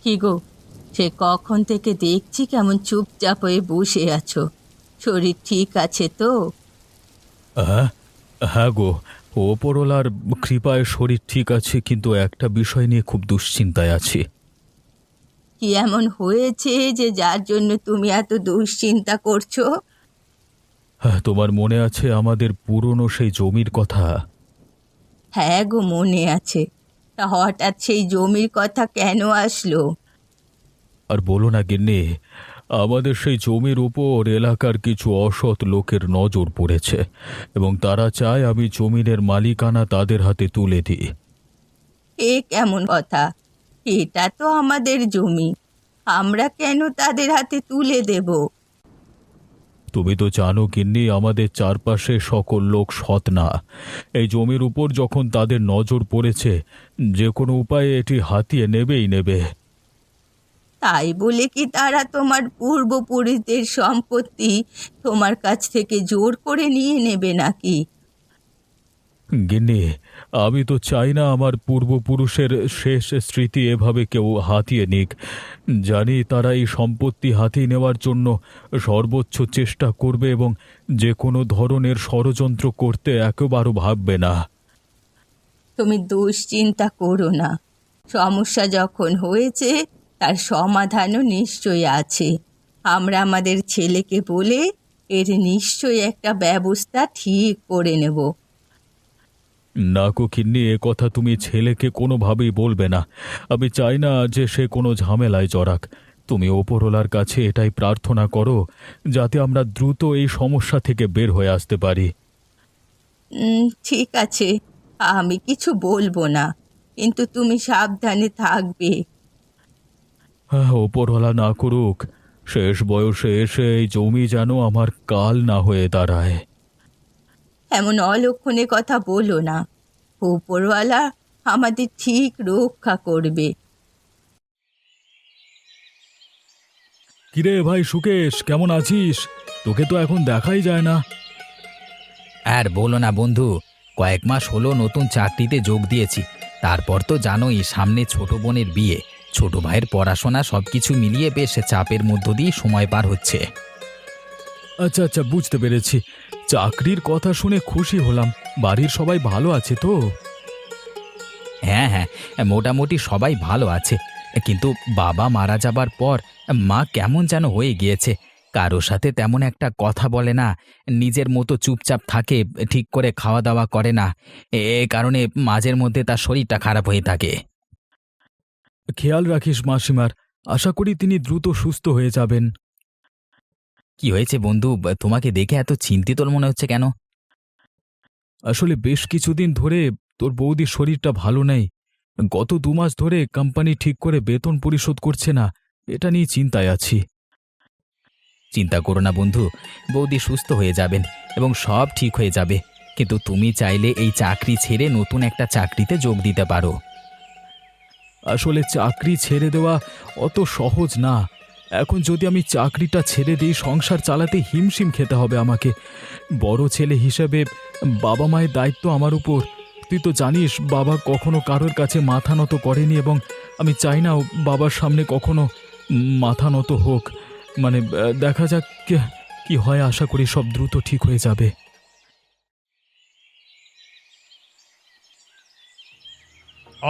কি গো, সে কখন থেকে দেখছি কেমন চুপচাপ হয়ে বসে আছো। শরীর ঠিক আছে তো? হ্যাঁ, হ্যাঁ গো, ওপরওয়ালার কৃপায় শরীর ঠিক আছে, কিন্তু একটা বিষয় নিয়ে খুব দুশ্চিন্তায় আছি। কি এমন হয়েছে যে যার জন্য তুমি এত দুশ্চিন্তা করছো? হ্যাঁ, তোমার মনে আছে আমাদের পুরনো সেই জমির কথা? হ্যাঁ গো, মনে আছে। তা হঠাৎ সেই জমির কথা কেন আসলো? আর বলো না গিন্নি, আমাদের সেই জমির উপর এলাকার কিছু অসৎ লোকের নজর পড়েছে এবং তারা চায় আমি জমিনের মালিকানা তাদের হাতে তুলে দিই। এ কেমন কথা? এটা তো আমাদের জমি, আমরা কেন তাদের হাতে তুলে দেব? তুমি তো জানো গিন্নি, আমাদের চারপাশে সকল লোক সৎ না। এই জমির উপর যখন তাদের নজর পড়েছে, যে কোনো উপায়ে এটি হাতিয়ে নেবেই নেবে। তাই বলে কি তারা তোমার পূর্বপুরুষদের সম্পত্তি তোমার কাছ থেকে জোর করে নিয়ে নেবে নাকি? গিন্নি, আমি তো চাই না আমার পূর্বপুরুষের শেষ স্মৃতি এভাবে কেউ হাতিয়ে নিক। জানি তারা এই সম্পত্তি হাতিয়ে নেওয়ার জন্য সর্বোচ্চ চেষ্টা করবে এবং যে কোনো ধরনের ষড়যন্ত্র করতে একেবারও ভাববে না। তুমি দুশ্চিন্তা করো না। সমস্যা যখন হয়েছে তার সমাধানও নিশ্চয়ই আছে। আমরা আমাদের ছেলেকে বলে এর নিশ্চয়ই একটা ব্যবস্থা ঠিক করে নেব। না গো গিন্নি, এ কথা তুমি ছেলেকে কোনোভাবেই বলবে না। আমি চাই না যে সে কোনো ঝামেলায় জড়াক। তুমি ওপরওয়ালার কাছে এটাই প্রার্থনা করো, যাতে আমরা দ্রুত এই সমস্যা থেকে বের হয়ে আসতে পারি। ঠিক আছে, আমি কিছু বলবো না, কিন্তু তুমি সাবধানে থাকবে। হ্যাঁ, ওপরওয়ালা না করুক, শেষ বয়সে এসে এই জমি যেন আমার কাল না হয়ে দাঁড়ায়। এমন অলক্ষণে কথা বলো না। উপরওয়ালা আমাদের ঠিক রক্ষা করবে। কিরে ভাই সুকেশ, কেমন আছিস? তোকে তো এখন দেখাই যায় না। আর বলো না বন্ধু, কয়েক মাস হলো নতুন চাকরিতে যোগ দিয়েছি। তারপর তো জানোই, সামনে ছোট বোনের বিয়ে, ছোট ভাইয়ের পড়াশোনা, সবকিছু মিলিয়ে বেশ চাপের মধ্য দিয়ে সময় পার হচ্ছে। আচ্ছা আচ্ছা, বুঝতে পেরেছি। চাকরির কথা শুনে খুশি হলাম। বাড়ির সবাই ভালো আছে তো? হ্যাঁ হ্যাঁ, মোটামুটি সবাই ভালো আছে, কিন্তু বাবা মারা যাবার পর মা কেমন যেন হয়ে গিয়েছে। কারো সাথে তেমন একটা কথা বলে না, নিজের মতো চুপচাপ থাকে, ঠিক করে খাওয়া দাওয়া করে না। এ কারণে মাঝের মধ্যে তার শরীরটা খারাপ হয়ে থাকে। খেয়াল রাখিস মাসিমার। আশা করি তিনি দ্রুত সুস্থ হয়ে যাবেন। কি হয়েছে বন্ধু, তোমাকে দেখে এত চিন্তিত মনে হচ্ছে কেন? আসলে বেশ কিছুদিন ধরে তোর বৌদির শরীরটা ভালো নেই। গত 2 মাস ধরে কোম্পানি ঠিক করে বেতন পরিশোধ করছে না। এটা নিয়ে চিন্তায় আছি। চিন্তা করো না বন্ধু, বৌদি সুস্থ হয়ে যাবেন এবং সব ঠিক হয়ে যাবে। কিন্তু তুমি চাইলে এই চাকরি ছেড়ে নতুন একটা চাকরিতে যোগ দিতে পারো। আসলে চাকরি ছেড়ে দেওয়া অত সহজ না। এখন যদি আমি চাকরিটা ছেড়ে দিই, সংসার চালাতে হিমশিম খেতে হবে আমাকে। বড় ছেলে হিসেবে বাবা মায়ের দায়িত্ব আমার উপর। তুই তো জানিস, বাবা কখনো কারোর কাছে মাথা নত করেনি এবং আমি চাই না ও বাবার সামনে কখনো মাথা নত হোক। মানে দেখা যাক কি হয়। আশা করি সব দ্রুত ঠিক হয়ে যাবে।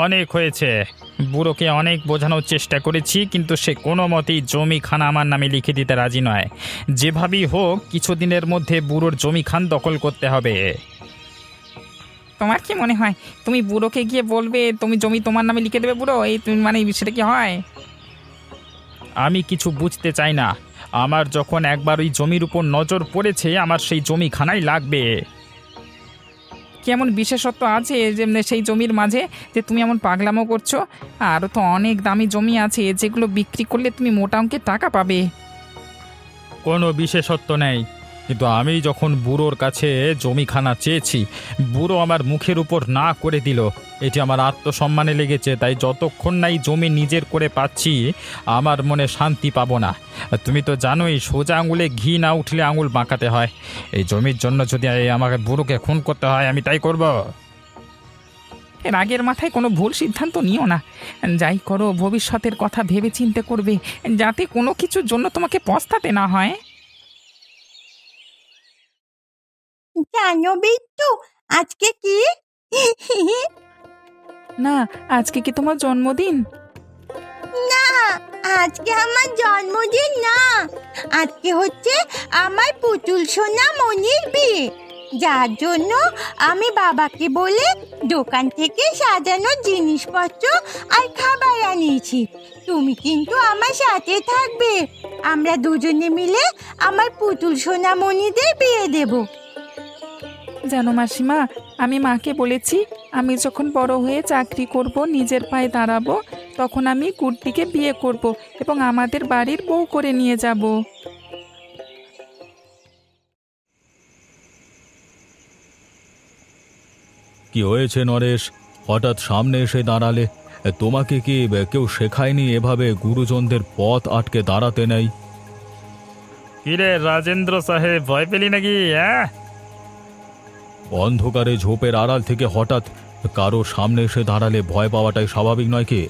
অনেক হয়েছে। বুড়োকে অনেক বোঝানোর চেষ্টা করেছি, কিন্তু সে কোনো মতেই জমিখানা আমার নামে লিখে দিতে রাজি নয়। যেভাবেই হোক কিছুদিনের মধ্যে বুড়োর জমিখান দখল করতে হবে। তোমার কি মনে হয় তুমি বুড়োকে গিয়ে বলবে তুমি জমি তোমার নামে লিখে দেবে? বুড়ো এই তুমি মানে সেটা কি হয়? আমি কিছু বুঝতে চাই না। আমার যখন একবার ওই জমির উপর নজর পড়েছে, আমার সেই জমিখানাই লাগবে। কি এমন বিশেষত্ব আছে যে সেই জমির মাঝে যে তুমি এমন পাগলামো করছো? আরও তো অনেক দামি জমি আছে যেগুলো বিক্রি করলে তুমি মোটা অঙ্কের টাকা পাবে। কোনো বিশেষত্ব নেই, কিন্তু আমি যখন বুড়োর কাছে জমিখানা চেয়েছি, বুড়ো আমার মুখের উপর না করে দিল। এটি আমার আত্মসম্মানে লেগেছে, তাই যতক্ষণ না এই জমি নিজের করে পাচ্ছি আমার মনে শান্তি পাবো না। আর তুমি তো জানোই, সোজা আঙুলে ঘি না উঠলে আঙুল বাঁকাতে হয়। এই জমির জন্য যদি আমাকে বুড়োকে খুন করতে হয়, আমি তাই করব। রাগের মাথায় কোনো ভুল সিদ্ধান্ত নিও না। যাই করো ভবিষ্যতের কথা ভেবে চিন্তে করবে, যাতে কোনো কিছুর জন্য তোমাকে পস্তাতে না হয়। জানো বিট্টু, আজকে কি? না, আজকে কি তোমার জন্মদিন? না, আজকে আমার জন্মদিন না। আজকে হচ্ছে আমার পুতুল সোনা মনির বিয়ে, যার জন্য আমি বাবাকে বলে দোকান থেকে সাজানো জিনিসপত্র আর খাবার আনিয়েছি। তুমি কিন্তু আমার সাথে থাকবে। আমরা দুজনে মিলে আমার পুতুল সোনা মনিদের বিয়ে দেব। জানো মাসিমা, আমি মাকে বলেছি আমি যখন বড় হয়ে চাকরি করব, নিজের পায়ে দাঁড়াবো, তখন আমি গুড্ডিকে বিয়ে করব এবং আমাদের বাড়ির বউ করে নিয়ে যাব। কি হয়েছে নরেশ, হঠাৎ সামনে এসে দাঁড়ালে? তোমাকে কি কেউ শেখায়নি এভাবে গুরুজনদের পথ আটকে দাঁড়াতে নেই? কিরে রাজেন্দ্র সাহেব, ভয় পেলি নাকি? হ্যাঁ, অন্ধকারে ঝোপের আড়াল থেকে হঠাৎ কারো সামনে এসে দাঁড়ালে ভয় পাওয়াটাই স্বাভাবিক নয় কি?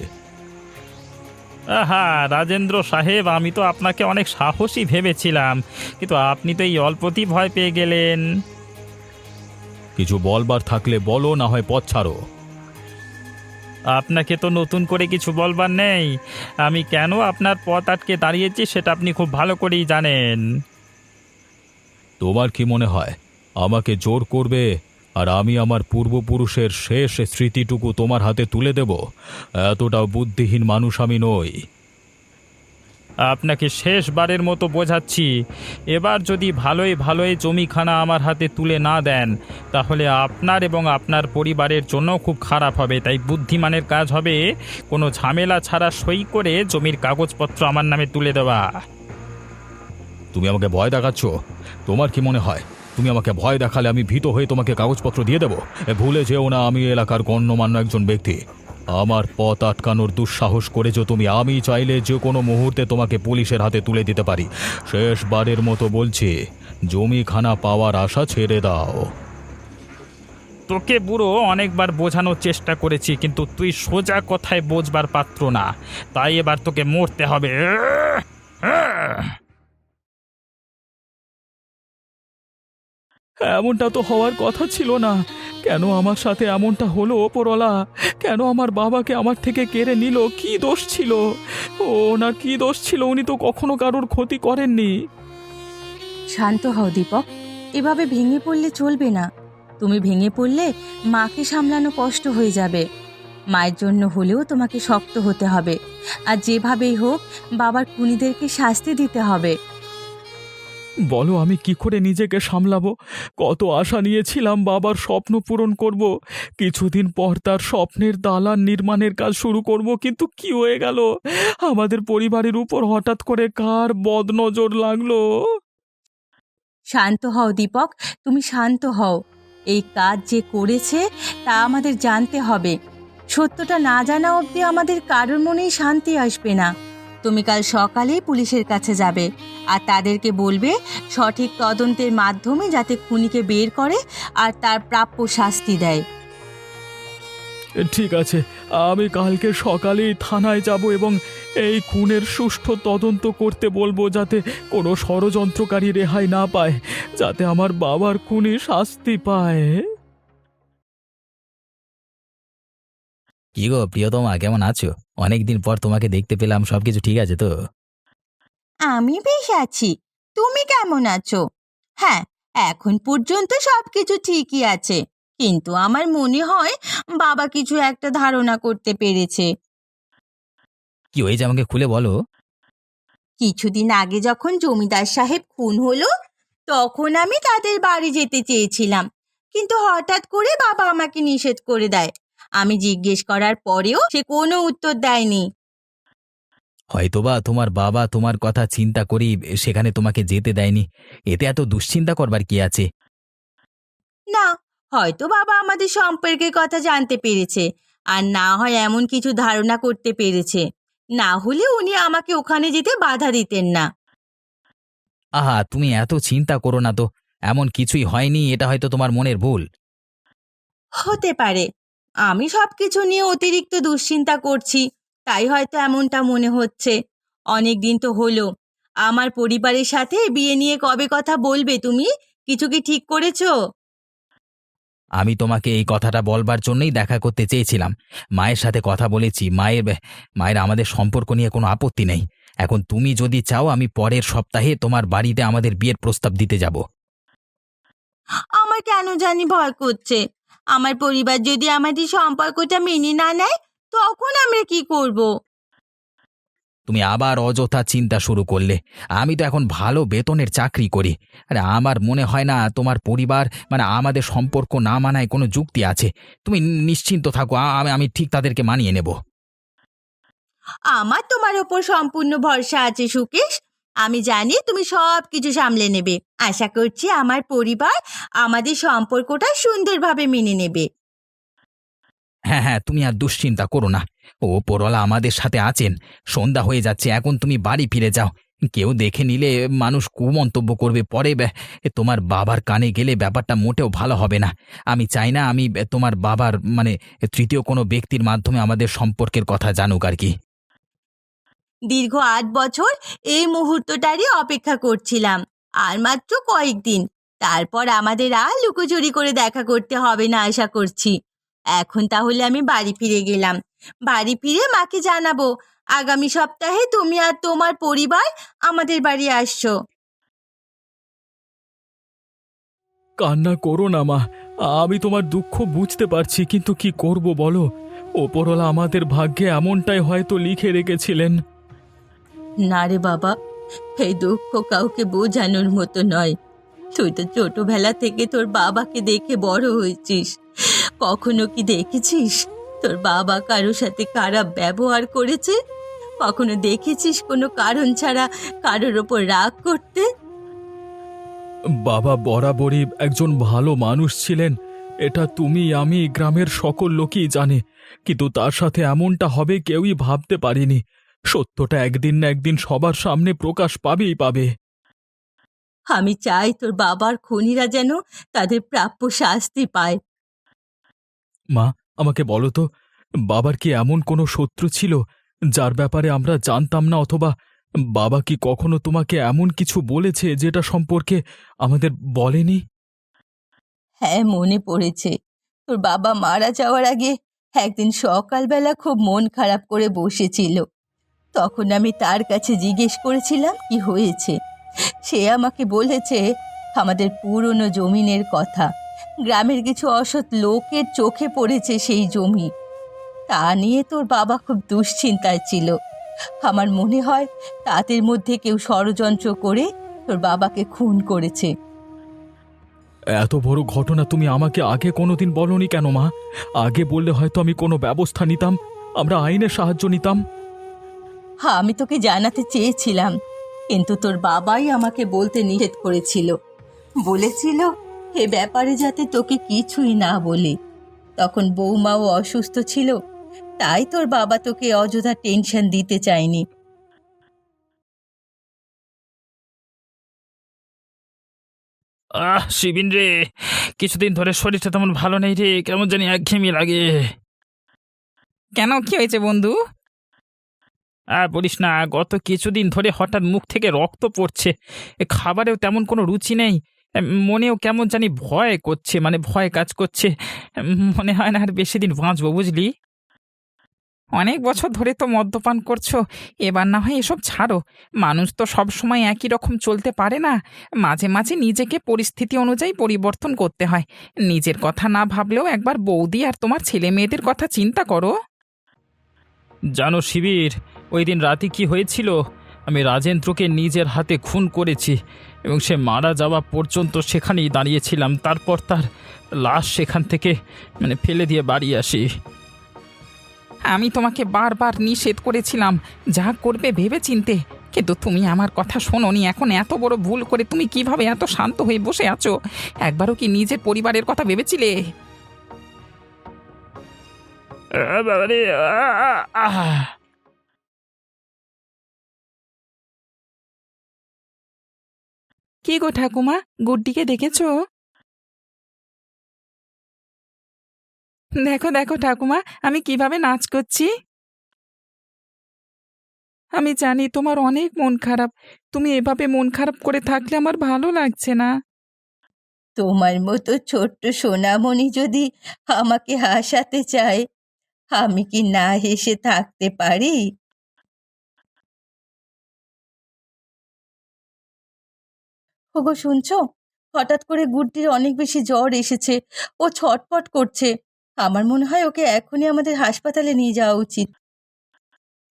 আহা রাজেন্দ্র সাহেব, আমি তো আপনাকে অনেক সাহসী ভেবেছিলাম, কিন্তু আপনি তো এই অল্পতেই ভয় পেয়ে গেলেন। কিছু বলবার থাকলে বলো, না হয় পথ ছাড়ো। আপনাকে তো নতুন করে কিছু বলবার নেই। আমি কেন আপনার পথ আটকে দাঁড়িয়েছি সেটা আপনি খুব ভালো করেই জানেন। তোমার কি মনে হয় আমাকে জোর করবে আর আমি আমার পূর্বপুরুষের শেষ স্মৃতিটুকু তোমার হাতে তুলে দেব? এতটাও বুদ্ধিহীন মানুষ আমি নই। আপনাকে শেষবারের মতো বোঝাচ্ছি, এবার যদি ভালোই ভালোই জমিখানা আমার হাতে তুলে না দেন, তাহলে আপনার এবং আপনার পরিবারের জন্য খুব খারাপ হবে। তাই বুদ্ধিমানের কাজ হবে কোনো ঝামেলা ছাড়া সই করে জমির কাগজপত্র আমার নামে তুলে দেওয়া। তুমি আমাকে ভয় দেখাচ্ছ? তোমার কি মনে হয় তুমি আমাকে ভয় দেখালে আমি ভীত হয়ে তোমাকে কাগজপত্র দিয়ে দেব? ভুলে যেও না, আমি এলাকার গণ্যমান্য একজন ব্যক্তি। আমার পথ আটকানোর দুঃসাহস করেছো তুমি। আমি চাইলে যে কোনো মুহূর্তে তোমাকে পুলিশের হাতে তুলে দিতে পারি। শেষবারের মতো বলছি, জমিখানা পাওয়ার আশা ছেড়ে দাও। তোকে বুড়ো অনেকবার বোঝানোর চেষ্টা করেছি, কিন্তু তুই সোজা কথায় বোঝবার পাত্র না। তাই এবার তোকে মরতে হবে। এমনটা তো হওয়ার কথা ছিল না। কেন আমার সাথে এমনটা হলো ওপরওয়ালা? কেন আমার বাবাকে আমার থেকে কেড়ে নিল? কি দোষ ছিল ওনার? কি দোষ ছিল? উনি তো কখনো কারোর ক্ষতি করেননি। শান্ত হও দীপক, এভাবে ভেঙে পড়লে চলবে না। তুমি ভেঙে পড়লে মাকে সামলানো কষ্ট হয়ে যাবে। মায়ের জন্য হলেও তোমাকে শক্ত হতে হবে, আর যেভাবেই হোক বাবার খুনিদেরকে শাস্তি দিতে হবে। বলো, আমি কি করে নিজেকে সামলাবো? কত আশা নিয়েছিলাম বাবার স্বপ্ন পূরণ করব, কিছুদিন পর তার স্বপ্নের দালান নির্মাণের কাজ শুরু করব, কিন্তু কি হয়ে গেল? আমাদের পরিবারের উপর হঠাৎ করে কার বদনজর লাগলো? শান্ত হও দীপক, তুমি শান্ত হও। এই কাজ যে করেছে তা আমাদের জানতে হবে। সত্যটা না জানা অবধি আমাদের কারোর মনেই শান্তি আসবে না। তুমি কাল সকালেই পুলিশের কাছে যাবে আর তাদেরকে বলবে সঠিক তদন্তের মাধ্যমে যাতে খুনিকে বের করে আর তার প্রাপ্য শাস্তি দেয়। ঠিক আছে, আমি কালকে সকালেই থানায় যাব এবং এই খুনের সুষ্ঠু তদন্ত করতে বলবো, যাতে কোনো ষড়যন্ত্রকারী রেহাই না পায়, যাতে আমার বাবার খুনি শাস্তি পায়। কি গো প্রিয়তমা, কেমন আছো? অনেকদিন পর তোমাকে দেখতে পেলাম, সবকিছু ঠিক আছে তো? আমি বেশ আছি। তুমি কেমন আছো? হ্যাঁ, এখন পর্যন্ত সবকিছু ঠিকই আছে, কিন্তু আমার মনে হয় বাবা কিছু একটা ধারণা করতে পেরেছে। কি হয়েছে আমাকে খুলে বলো। কিছুদিন আগে যখন জমিদার সাহেব খুন হলো, তখন আমি তাদের বাড়ি যেতে চেয়েছিলাম, কিন্তু হঠাৎ করে বাবা আমাকে নিষেধ করে দেয়। আমি জিজ্ঞেস করার পরেও সে কোনো উত্তর দেয়নি। হয়তোবা তোমার বাবা তোমার কথা চিন্তা করি সেখানে তোমাকে যেতে দেয়নি। এতে এত দুশ্চিন্তা করবার কি আছে? না, হয়তো বাবা আমাদের সম্পর্কের কথা জানতে পেরেছে, আর না হয় এমন কিছু ধারণা করতে পেরেছে। না হলে উনি আমাকে ওখানে যেতে বাধা দিতেন না। আহা, তুমি এত চিন্তা করো না তো। এমন কিছুই হয়নি, এটা হয়তো তোমার মনের ভুল। হতে পারে, আমি সব কিছু নিয়ে অতিরিক্ত দুশ্চিন্তা করছি, তাই হয়তো এমনটা মনে হচ্ছে। অনেক দিন তো হলো। আমার পরিবারের সাথে বিয়ে নিয়ে কবে কথা বলবে তুমি? কিছু কি ঠিক করেছো? আমি তোমাকে এই কথাটা বলবার জন্যই দেখা করতে চেয়েছিলাম। মায়ের সাথে কথা বলেছি, মায়ের আমাদের সম্পর্ক নিয়ে কোনো আপত্তি নেই। এখন তুমি যদি চাও আমি পরের সপ্তাহে তোমার বাড়িতে আমাদের বিয়ের প্রস্তাব দিতে যাব। আমার কেন জানি ভয় করছে। আমার পরিবার যদি আমাদের সম্পর্কটা মেনে না নেয়, তখন আমরা কি করব? তুমি আবার অযথা চিন্তা শুরু করলে। আমি তো এখন ভালো বেতনের চাকরি করি। আরে আমার মনে হয় না তোমার পরিবার আমাদের সম্পর্ক না মানায় কোনো যুক্তি আছে। তুমি নিশ্চিন্ত থাকো, আমি আমি ঠিক তাদেরকে মানিয়ে নেব। আমার তোমার ওপর সম্পূর্ণ ভরসা আছে সুকেশ। আমি জানি তুমি সব কিছু সামলে নেবে। আশা করছি আমার পরিবার আমাদের সম্পর্কটা সুন্দরভাবে মেনে নেবে। হ্যাঁ, হ্যাঁ, তুমি আর দুশ্চিন্তা করো না। ওপরওয়ালা আমাদের সাথে আছেন। সন্ধ্যা হয়ে যাচ্ছে, এখন তুমি বাড়ি ফিরে যাও। কেউ দেখে নিলে মানুষ কুমন্তব্য করবে পরে। তোমার বাবার কানে গেলে ব্যাপারটা মোটেও ভালো হবে না। আমি চাই না তোমার বাবার তৃতীয় কোনো ব্যক্তির মাধ্যমে আমাদের সম্পর্কের কথা জানুক আর কি। দীর্ঘ ৮ বছর এই মুহূর্তটারই অপেক্ষা করছিলাম। আর মাত্র কয়েকদিন, তারপর আমাদের আর লুকোচুরি করে দেখা করতে হবে না আশা করছি। এখন তাহলে আমি বাড়ি ফিরে গেলাম। বাড়ি ফিরে মাকে জানাবো আগামী সপ্তাহে তুমি আর তোমার পরিবার আমাদের বাড়ি আসছো। কান্না করো না মা। আমি তোমার দুঃখ বুঝতে পারছি, কিন্তু কি করব বলো? ওপরওয়ালা আমাদের ভাগ্যে এমনটাই হয়তো লিখে রেখেছিলেন। না রে বাবা, এই দুঃখ কাউকে বোঝানোর মতো নয়। তুই তো ছোটবেলা থেকে তোর বাবাকে দেখে বড় হয়েছিস। কখনো কি দেখেছিস তোর বাবা কারো সাথে খারাপ ব্যবহার করেছে? কখনো দেখেছিস কোনো কারণ ছাড়া কারোর ওপর রাগ করতে? বাবা বরাবরই একজন ভালো মানুষ ছিলেন, এটা তুমি আমি গ্রামের সকল লোকই জানে। কিন্তু তার সাথে এমনটা হবে কেউই ভাবতে পারেনি। সত্যটা একদিন না একদিন সবার সামনে প্রকাশ পাবেই পাবে। আমি চাই তোর বাবার খুনিরা যেন তাদের প্রাপ্য শাস্তি পায়। মা, আমাকে বলো তো, বাবার কি এমন কোনো শত্রু ছিল যার ব্যাপারে আমরা জানতাম না? অথবা বাবা কি কখনো তোমাকে এমন কিছু বলেছে যেটা সম্পর্কে আমাদের বলেনি? হ্যাঁ, মনে পড়েছে। তোর বাবা মারা যাওয়ার আগে একদিন সকালবেলা খুব মন খারাপ করে বসেছিল। তখন আমি তার কাছে জিজ্ঞেস করেছিলাম কি হয়েছে। সে আমাকে বলেছে আমাদের পুরনো জমিনের কথা। গ্রামের কিছু অসৎ লোকের চোখে পড়েছে সেই জমি। তা নিয়ে তোর বাবা খুব দুশ্চিন্তায় ছিল। আমার মনে হয় তাদের মধ্যে কেউ ষড়যন্ত্র করে তোর বাবাকে খুন করেছে। এত বড় ঘটনা তুমি আমাকে আগে কোনোদিন বলনি কেন মা? আগে বললে হয়তো আমি কোনো ব্যবস্থা নিতাম, আমরা আইনের সাহায্য নিতাম। হ্যাঁ, আমি তোকে জানাতে চেয়েছিলাম, কিন্তু তোর বাবাই আমাকে বলতে নিষেধ করেছিল। বলেছিল এ ব্যাপারে যাতে তোকে কিছুই না বলি। তখন বৌমাও অসুস্থ ছিল, তাই তোর বাবা তোকে অযথা টেনশন দিতে চায়নি। শিবিন রে, কিছুদিন ধরে শরীরটা তেমন ভালো নেই রে, কেমন জানি একঘেয়েমি লাগে। কেন, কি হয়েছে বন্ধু? বলিস না, গত কিছুদিন ধরে হঠাৎ মুখ থেকে রক্ত পড়ছে। খাবারেও তেমন কোনো রুচি নেই। মনেও কেমন জানি ভয় করছে, ভয় কাজ করছে। মনে হয় না আর বেশি দিন বাঁচবো, বুঝলি। অনেক বছর ধরে তো মদ্যপান করছো, এবার না হয় এসব ছাড়ো। মানুষ তো সব সময় একই রকম চলতে পারে না। মাঝে মাঝে নিজেকে পরিস্থিতি অনুযায়ী পরিবর্তন করতে হয়। নিজের কথা না ভাবলেও একবার বৌদি আর তোমার ছেলে মেয়েদের কথা চিন্তা করো। জানো শিবির, ওই দিন রাতে কি হয়েছিল? আমি রাজেন্দ্রকে নিজের হাতে খুন করেছি এবং সে মারা যাওয়া পর্যন্ত সেখানেই দাঁড়িয়েছিলাম। তারপর তার লাশ সেখান থেকে ফেলে দিয়ে বাড়ি আসি। আমি তোমাকে বারবার নিষেধ করেছিলাম যা করবে ভেবে চিনতে, কিন্তু তুমি আমার কথা শোনোনি। এখন এত বড় ভুল করে তুমি কিভাবে এত শান্ত হয়ে বসে আছো? একবারও কি নিজের পরিবারের কথা ভেবেছিলে? বাবারে, আহ! কি গো ঠাকুমা, গুড্ডিকে দেখেছো? দেখো দেখো ঠাকুমা, আমি কিভাবে নাচ করছি। আমি জানি তোমার অনেক মন খারাপ। তুমি এভাবে মন খারাপ করে থাকলে আমার ভালো লাগছে না। তোমার মতো ছোট্ট সোনামণি যদি আমাকে হাসাতে চায়, আমি কি না হেসে থাকতে পারি? ওগো শুনছো? হঠাৎ করে গুড্ডির অনেক বেশি জ্বর এসেছে। ও ছটফট করছে। আমার মনে হয় ওকে এখনই আমাদের হাসপাতালে নিয়ে যাওয়া উচিত।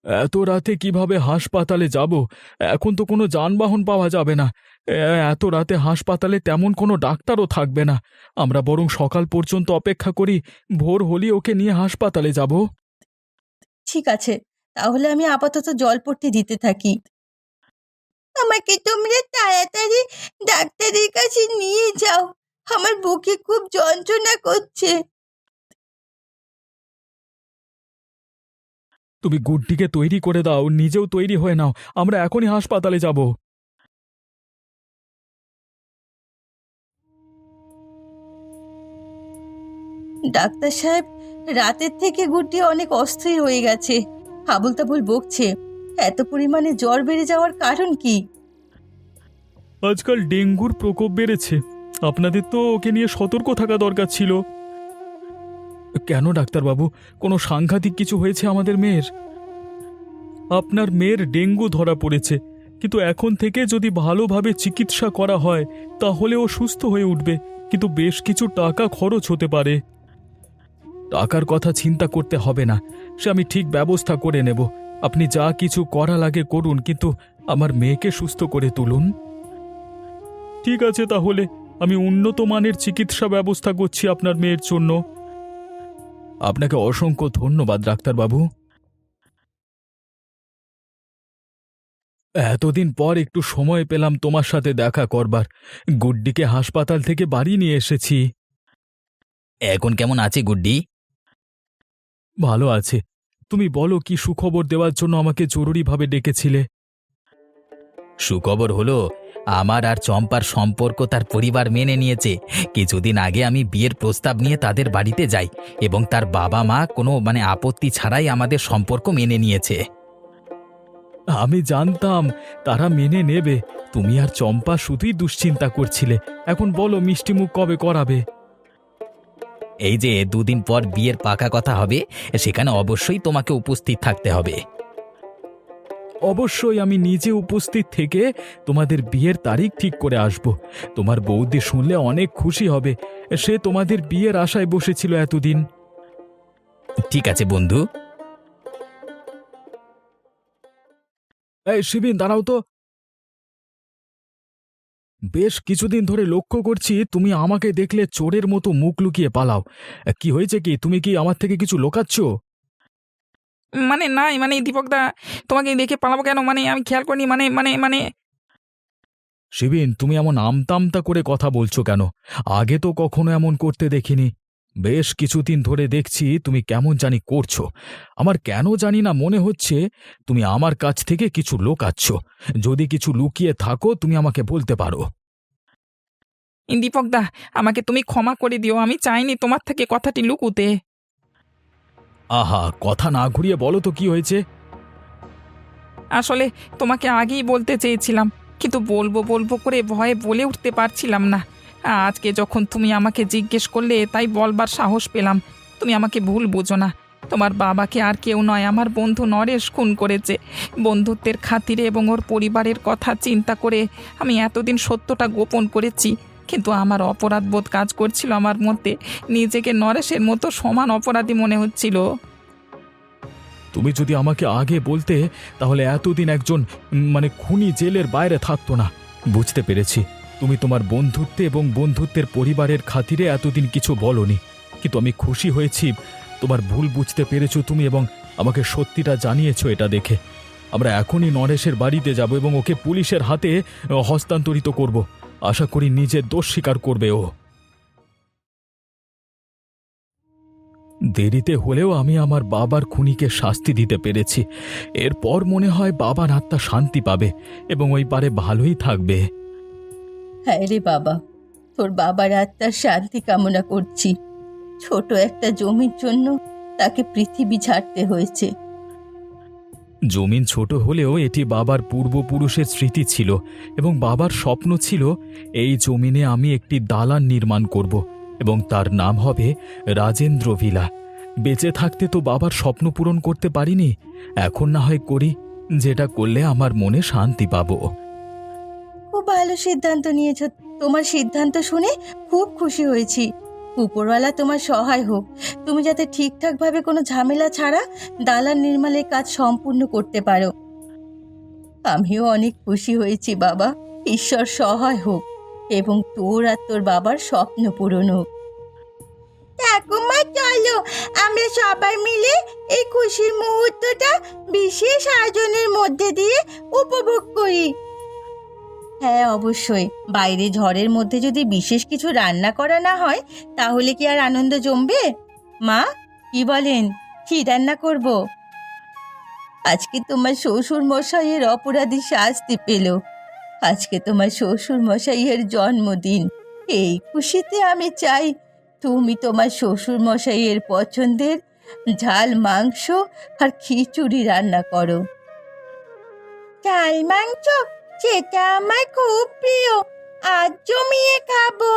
এত রাতে কিভাবে হাসপাতালে যাব? এখন তো কোনো যানবাহন পাওয়া যাবে না। এত রাতে হাসপাতালে তেমন কোনো ডাক্তারও থাকবে না। আমরা বরং সকাল পর্যন্ত অপেক্ষা করি, ভোর হলেই ওকে নিয়ে হাসপাতালে যাব। ঠিক আছে, তাহলে আমি আপাতত জলপট্টি দিতে থাকি। আমাকে তোমরা তাড়াতাড়ি ডাক্তারের কাছে নিয়ে যাও। আমার বুকে খুব যন্ত্রণা করছে। তুমি গুড্ডিকে তৈরি করে দাও, নিজেও তৈরি হয়ে নাও, আমরা এখনই হাসপাতালে যাব। ডাক্তার সাহেব, রাতের থেকে গুড্ডি অনেক অস্থির হয়ে গেছে। আবুল তাবুল বকছে। এত পরিমাণে জ্বর বেড়ে যাওয়ার কারণ কি? আজকাল ডেঙ্গুর প্রকোপ বেড়েছে। আপনাদের তো ওকে নিয়ে সতর্ক থাকা দরকার ছিল। কেন ডাক্তারবাবু, কোনো সাংঘাতিক কিছু হয়েছে আমাদের মেয়ের? আপনার মেয়ের ডেঙ্গু ধরা পড়েছে, কিন্তু এখন থেকে যদি ভালোভাবে চিকিৎসা করা হয় তাহলে ও সুস্থ হয়ে উঠবে, কিন্তু বেশ কিছু টাকা খরচ হতে পারে। টাকার কথা চিন্তা করতে হবে না, সে আমি ঠিক ব্যবস্থা করে নেব। আপনি যা কিছু করা লাগে করুন, কিন্তু আমার মেয়েকে সুস্থ করে তুলুন। ঠিক আছে, তাহলে আমি উন্নত মানের চিকিৎসা ব্যবস্থা করছি আপনার মেয়ের জন্য। আপনাকে অসংখ্য ধন্যবাদ ডাক্তারবাবু। এতদিন পর একটু সময় পেলাম তোমার সাথে দেখা করবার। গুড্ডিকে হাসপাতাল থেকে বাড়ি নিয়ে এসেছি। এখন কেমন আছে গুড্ডি? ভালো আছে। তুমি বলো, কি সুখবর দেওয়ার জন্য আমাকে জরুরিভাবে ডেকেছিলে? সুখবর হলো, আমার আর চম্পার সম্পর্ক তার পরিবার মেনে নিয়েছে। কিছুদিন আগে আমি বিয়ের প্রস্তাব নিয়ে তাদের বাড়িতে যাই এবং তার বাবা মা কোনো আপত্তি ছাড়াই আমাদের সম্পর্ক মেনে নিয়েছে। আমি জানতাম তারা মেনে নেবে। তুমি আর চম্পা শুধুই দুশ্চিন্তা করছিলে। এখন বলো, মিষ্টিমুখ কবে করাবে? এই যে 2 দিন পর বিয়ের পাকা কথা হবে, সেখানে অবশ্যই তোমাকে উপস্থিত থাকতে হবে। অবশ্যই আমি নিজে উপস্থিত থেকে তোমাদের বিয়ের তারিখ ঠিক করে আসব। তোমার বৌদি শুনলে অনেক খুশি হবে। সে তোমাদের বিয়ের আশায় বসেছিল এতদিন। ঠিক আছে বন্ধু। এই শিবিন, দাঁড়াও তো। বেশ কিছুদিন ধরে লক্ষ্য করছি তুমি আমাকে দেখলে চোরের মতো মুখ লুকিয়ে পালাও। কি হয়েছে কি? তুমি কি আমার থেকে কিছু লোকাচ্ছ? নাই দীপকদা, তোমাকে দেখে পালাবো কেন? আমি খেয়াল করিনি। শিবিন, তুমি এমন আমতামতা করে কথা বলছো কেন? আগে তো কখনো এমন করতে দেখিনি। বেশ কিছুদিন ধরে দেখছি তুমি কেমন জানি করছো। আমার কেন জানি না মনে হচ্ছে তুমি আমার কাছ থেকে কিছু লোকাচ্ছ। যদি কিছু লুকিয়ে থাকো তুমি আমাকে বলতে পারো। দীপকদা, আমাকে তুমি ক্ষমা করে দিও। আমি চাইনি তোমার থেকে কথাটি লুকুতে। আহা, কথা না ঘুরিয়ে বলো তো কি হয়েছে? আসলে তোমাকে আগেই বলতে চেয়েছিলাম, কিন্তু বলবো বলবো করে ভয়ে বলে উঠতে পারছিলাম না। আজকে যখন তুমি আমাকে জিজ্ঞেস করলে তাই বলবার সাহস পেলাম। তুমি আমাকে ভুল বুঝো না। তোমার বাবাকে আর কেউ নয়, আমার বন্ধু নরেশ খুন করেছে। বন্ধুত্বের খাতিরে এবং ওর পরিবারের কথা চিন্তা করে আমি এতদিন সত্যটা গোপন করেছি, কিন্তু আমার অপরাধবোধ কাজ করছিল আমার মধ্যে। নিজেকে নরেশের মতো সমান অপরাধী মনে হচ্ছিল। তুমি যদি আমাকে আগে বলতে তাহলে এতদিন একজন খুনি জেলের বাইরে থাকতো না। বুঝতে পেরেছি, তুমি তোমার বন্ধুত্বে এবং বন্ধুত্বের পরিবারের খাতিরে এতদিন কিছু বলনি, কিন্তু আমি খুশি হয়েছি তোমার ভুল বুঝতে পেরেছো তুমি এবং আমাকে সত্যিটা জানিয়েছো। এটা দেখে আমরা এখনই নরেশের বাড়িতে যাব এবং ওকে পুলিশের হাতে হস্তান্তরিত করব। আশা করি নিজের দোষ স্বীকার করবে ও। দেরিতে হলেও আমি আমার বাবার খুনিকে শাস্তি দিতে পেরেছি। এরপর মনে হয় বাবার আত্মা শান্তি পাবে এবং ওই পারে ভালোই থাকবে। হ্যাঁ রে বাবা, তোর বাবার আত্মার শান্তি কামনা করছি। ছোট একটা জমির জন্য তাকে পৃথিবী ছাড়তে হয়েছে। জমিন ছোট হলেও এটি বাবার পূর্বপুরুষের স্মৃতি ছিল এবং বাবার স্বপ্ন ছিল এই জমিনে আমি একটি দালান নির্মাণ করব এবং তার নাম হবে রাজেন্দ্র ভিলা। বেঁচে থাকতে তো বাবার স্বপ্ন পূরণ করতে পারিনি, এখন না হয় করি, যেটা করলে আমার মনে শান্তি পাবো। খুব ভালো সিদ্ধান্ত নিয়েছো। তোমার সিদ্ধান্ত শুনে খুব খুশি হয়েছি। উপরওয়ালা তোমার সহায় হোক, তুমি যাতে ঠিকঠাকভাবে কোনো ঝামেলা ছাড়া দালান নির্মাণের কাজ সম্পূর্ণ করতে পারো। আমিও অনেক খুশি হয়েছি বাবা। ঈশ্বর সহায় হোক এবং তোর আর তোর বাবার স্বপ্ন পূরণ হোক। ঠাকুমা চলো আমরা সবাই মিলে এই খুশির মুহূর্তটা বিশেষ আয়োজনের মধ্যে দিয়ে উপভোগ করি। হ্যাঁ অবশ্যই, বাইরে ঝড়ের মধ্যে যদি বিশেষ কিছু রান্না করা না হয় তাহলে কি আর আনন্দ জমবে? মা কি বলেন, কি রান্না করব? আজকে তোমার শ্বশুর মশাইয়ের অপরাধী শাস্তি পেল। আজকে তোমার শ্বশুর মশাইয়ের জন্মদিন। এই খুশিতে আমি চাই তুমি তোমার শ্বশুর মশাইয়ের পছন্দের ঝাল মাংস আর খিচুড়ি রান্না করো। ঝাল মাংস, সেটা আমার খুব প্রিয়, আজ জমিয়ে খাবো।